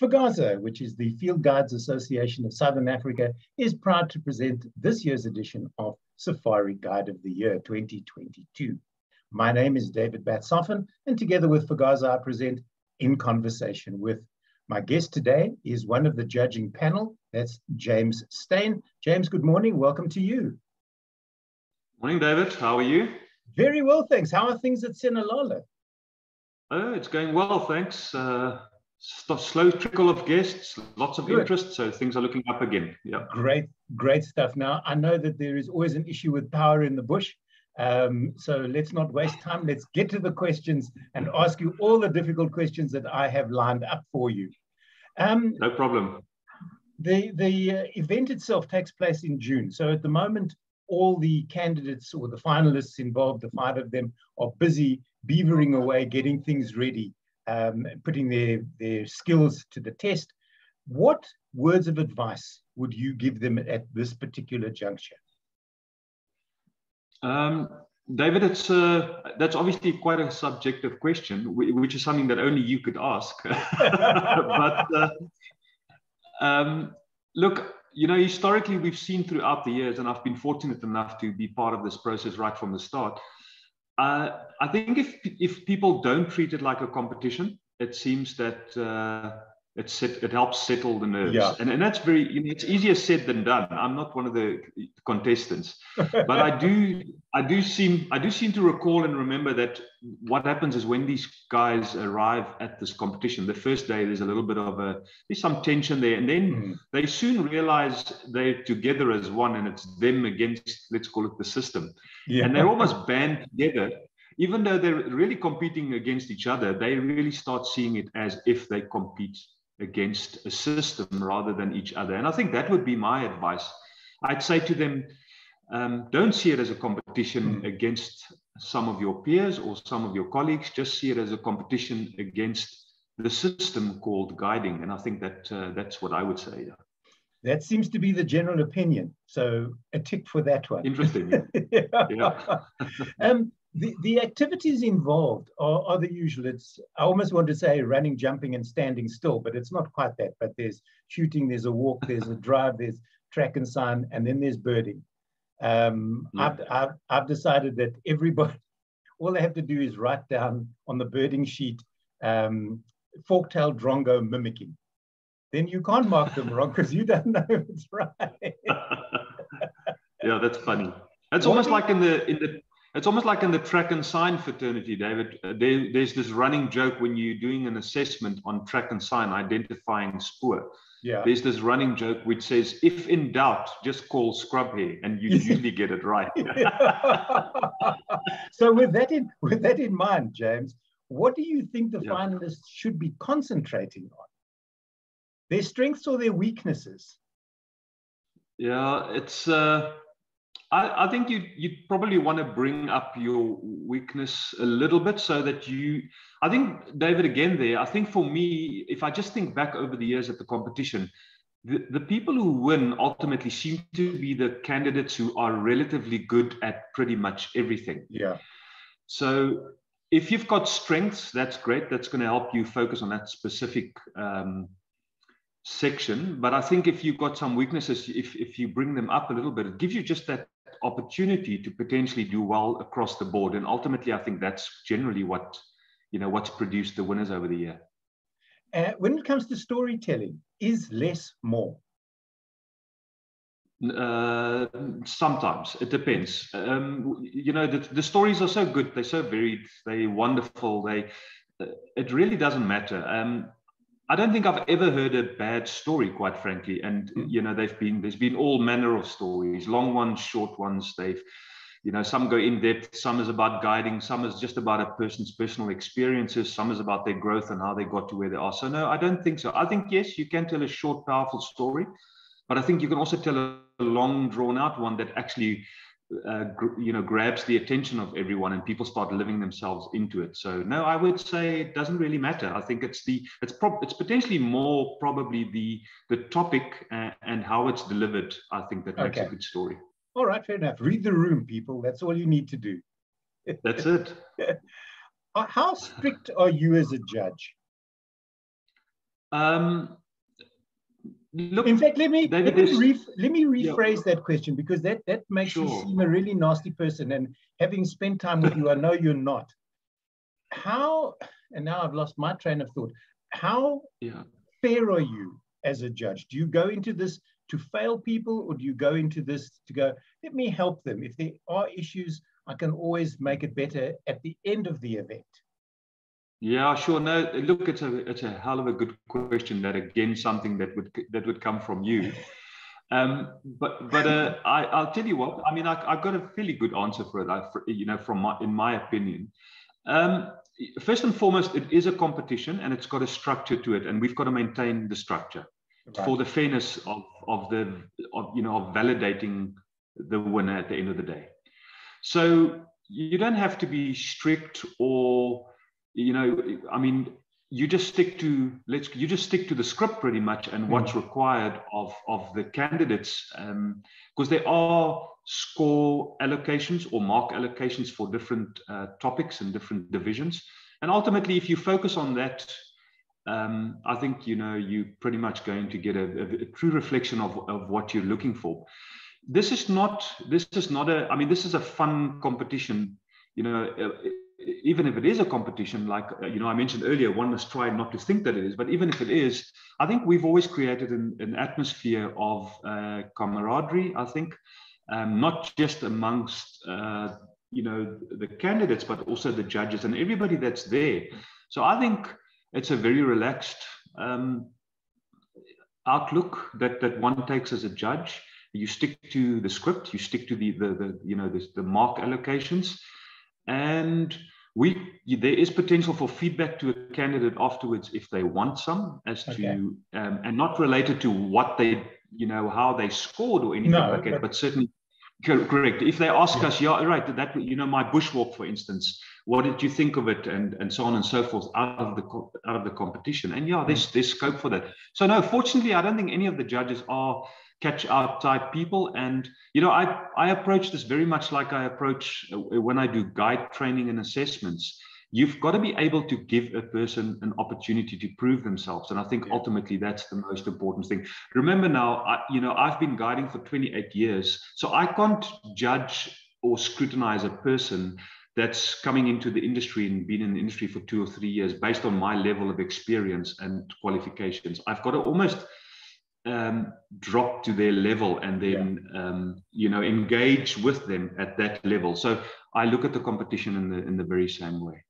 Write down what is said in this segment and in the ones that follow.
FGOTY, which is the Field Guides Association of Southern Africa, is proud to present this year's edition of Safari Guide of the Year 2022. My name is David Batsoffen, and together with FGOTY, I present In Conversation With. My guest today is one of the judging panel. That's James Steyn. James, good morning. Welcome to you. Morning, David. How are you? Very well, thanks. How are things at Senalala? Oh, it's going well, thanks. Slow trickle of guests, lots of interest, so things are looking up again. Yeah. Great stuff. Now, I know that there is always an issue with power in the bush, so let's not waste time. Let's get to the questions and ask you all the difficult questions that I have lined up for you. No problem. The event itself takes place in June. So at the moment, all the candidates or the finalists involved, the 5 of them, are busy beavering away, getting things ready, putting their skills to the test. What words of advice would you give them at this particular juncture? David, that's obviously quite a subjective question, which is something that only you could ask. But look, you know, historically, we've seen throughout the years, and I've been fortunate enough to be part of this process right from the start. I think if people don't treat it like a competition, it seems that it helps settle the nerves. Yeah. And that's very, you know, it's easier said than done. I'm not one of the contestants, but I do seem to recall and remember that what happens is when these guys arrive at this competition, the first day there's a little bit of there's some tension there, and then they soon realize they're together as one, and it's them against, let's call it, the system. Yeah. And they're almost band together. Even though they're really competing against each other, they really start seeing it as if they compete against a system rather than each other. And I think that would be my advice. I'd say to them, don't see it as a competition against some of your peers or some of your colleagues. Just see it as a competition against the system called guiding. And I think that that's what I would say. Yeah. That seems to be the general opinion. So a tick for that one. Interesting. Yeah. The activities involved are the usual. I almost want to say running, jumping, and standing still, but it's not quite that. But there's shooting, there's a walk, there's a drive, there's track and sign, and then there's birding. I've decided that everybody, all they have to do is write down on the birding sheet, fork-tailed drongo mimicking. Then you can't mark them wrong because you don't know if it's right. Yeah, that's funny. It's almost like it's almost like in the track and sign fraternity, David. There's this running joke when you're doing an assessment on track and sign, identifying spoor. Yeah. There's this running joke which says, if in doubt, just call scrub hair, and you usually get it right. So with that in mind, James, what do you think the finalists should be concentrating on? Their strengths or their weaknesses? Yeah, it's... I think you'd probably want to bring up your weakness a little bit so that I think, David, again there, I think for me, if I just think back over the years at the competition, the people who win ultimately seem to be the candidates who are relatively good at pretty much everything. Yeah. So if you've got strengths, that's great. That's going to help you focus on that specific section. But I think if you've got some weaknesses, if you bring them up a little bit, it gives you just that opportunity to potentially do well across the board. And ultimately, I think that's generally what's produced the winners over the year. When it comes to storytelling, is less more? Sometimes it depends. You know, the stories are so good, they're so varied, they're wonderful. It really doesn't matter. I don't think I've ever heard a bad story, quite frankly. And you know, there's been all manner of stories, long ones, short ones. You know, some go in depth, some is about guiding, some is just about a person's personal experiences, some is about their growth and how they got to where they are. So no, I don't think so. I think, yes, you can tell a short, powerful story, but I think you can also tell a long, drawn out one that actually grabs the attention of everyone and people start living themselves into it. So no, I would say it doesn't really matter. I think it's potentially more probably the topic and how it's delivered. I think that makes a good story. All right, fair enough. Read the room, people. That's all you need to do. That's it. How strict are you as a judge? Look, in fact, let me David, rephrase that question, because that makes you seem a really nasty person. And having spent time with you, I know you're not. How, and now I've lost my train of thought. How fair are you as a judge? Do you go into this to fail people, or do you go into this to go, let me help them? If there are issues, I can always make it better at the end of the event. Yeah, sure. No, look, it's a hell of a good question. That again, something that would come from you. But I'll tell you what. I mean, I've got a fairly good answer for it. In my opinion, first and foremost, it is a competition, and it's got a structure to it, and we've got to maintain the structure for the fairness of validating the winner at the end of the day. So you don't have to be strict, or I mean, you just stick to the script pretty much, and what's required of the candidates, because there are score allocations or mark allocations for different topics and different divisions, and ultimately, if you focus on that, I think you're pretty much going to get a true reflection of what you're looking for. This is a fun competition, even if it is a competition, like I mentioned earlier, one must try not to think that it is. But even if it is, I think we've always created an atmosphere of camaraderie. I think not just amongst the candidates, but also the judges and everybody that's there. So I think it's a very relaxed outlook that one takes as a judge. You stick to the script, you stick to the mark allocations, and there is potential for feedback to a candidate afterwards if they want some, as to and not related to what they how they scored or anything like that, but certainly correct. If they ask us, that my bushwalk, for instance, what did you think of it, and so on and so forth, out of the competition, and there's scope for that. So no, fortunately, I don't think any of the judges are catch-out type people, and I approach this very much like I approach when I do guide training and assessments. You've got to be able to give a person an opportunity to prove themselves, and I think ultimately that's the most important thing. Remember now, I've been guiding for 28 years, so I can't judge or scrutinize a person that's coming into the industry and been in the industry for 2 or 3 years based on my level of experience and qualifications. I've got to almost drop to their level and then engage with them at that level. So I look at the competition in the very same way.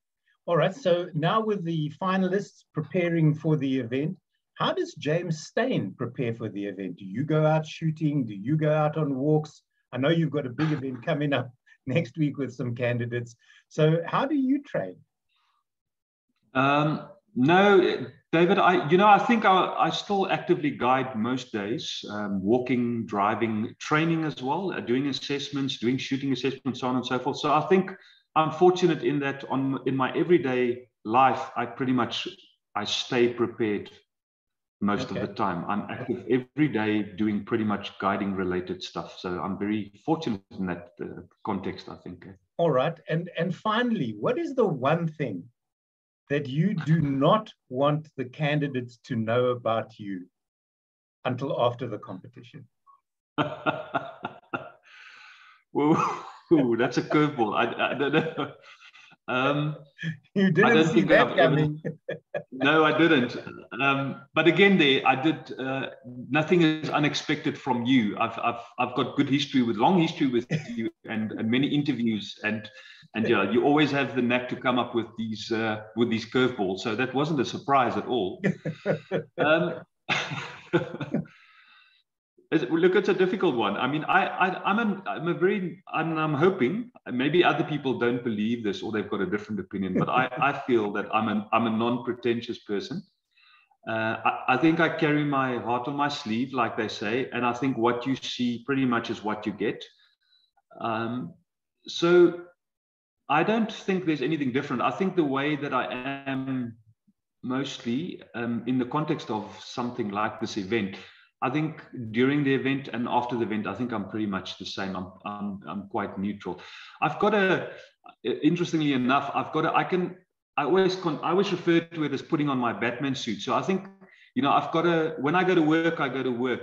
All right. So now, with the finalists preparing for the event, how does James Steyn prepare for the event? Do you go out shooting? Do you go out on walks? I know you've got a big event coming up next week with some candidates. So how do you train? No, David, I think I still actively guide most days, walking, driving, training as well, doing assessments, doing shooting assessments, so on and so forth. So I think I'm fortunate in that in my everyday life, I stay prepared most of the time. I'm active every day doing pretty much guiding related stuff. So I'm very fortunate in that context, I think. All right. And finally, what is the one thing that you do not want the candidates to know about you until after the competition? Whoa, that's a curveball. I don't know. You didn't see that coming. No, I didn't. But again, I did. Nothing is unexpected from you. I've got long history with you, and many interviews, and you always have the knack to come up with these curveballs. So that wasn't a surprise at all. Look, it's a difficult one. I mean, I'm hoping, maybe other people don't believe this or they've got a different opinion, but I feel that I'm a non-pretentious person. I think I carry my heart on my sleeve, like they say, and I think what you see pretty much is what you get. So I don't think there's anything different. I think the way that I am mostly in the context of something like this event, I think during the event and after the event, I think I'm pretty much the same. I'm quite neutral. Interestingly enough, I can I always refer to it as putting on my Batman suit. So I think, you know, when I go to work,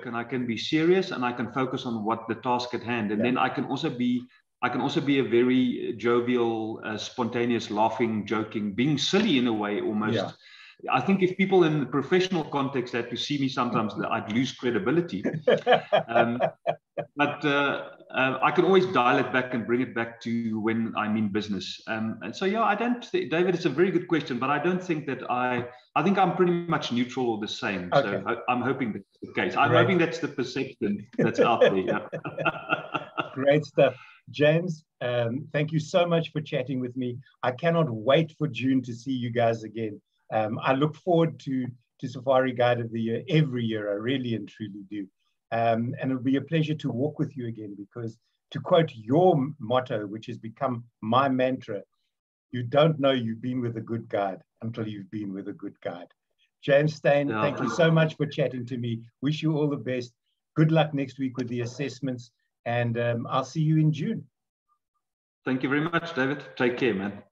and I can be serious and I can focus on what the task at hand. And then I can also be a very jovial, spontaneous, laughing, joking, being silly in a way almost. Yeah. I think if people in the professional context had to see me sometimes, I'd lose credibility. But I can always dial it back and bring it back to when I'm in business. And so, yeah, I don't think, David, it's a very good question, but I don't think that I think I'm pretty much neutral or the same. Okay. So I'm hoping that's the case. I'm hoping that's the perception that's out there. Yeah. Great stuff. James, thank you so much for chatting with me. I cannot wait for June to see you guys again. I look forward to Safari Guide of the Year every year. I really and truly do. And it'll be a pleasure to walk with you again, because to quote your motto, which has become my mantra, you don't know you've been with a good guide until you've been with a good guide. James Steyn, thank you so much for chatting to me. Wish you all the best. Good luck next week with the assessments, and I'll see you in June. Thank you very much, David. Take care, man.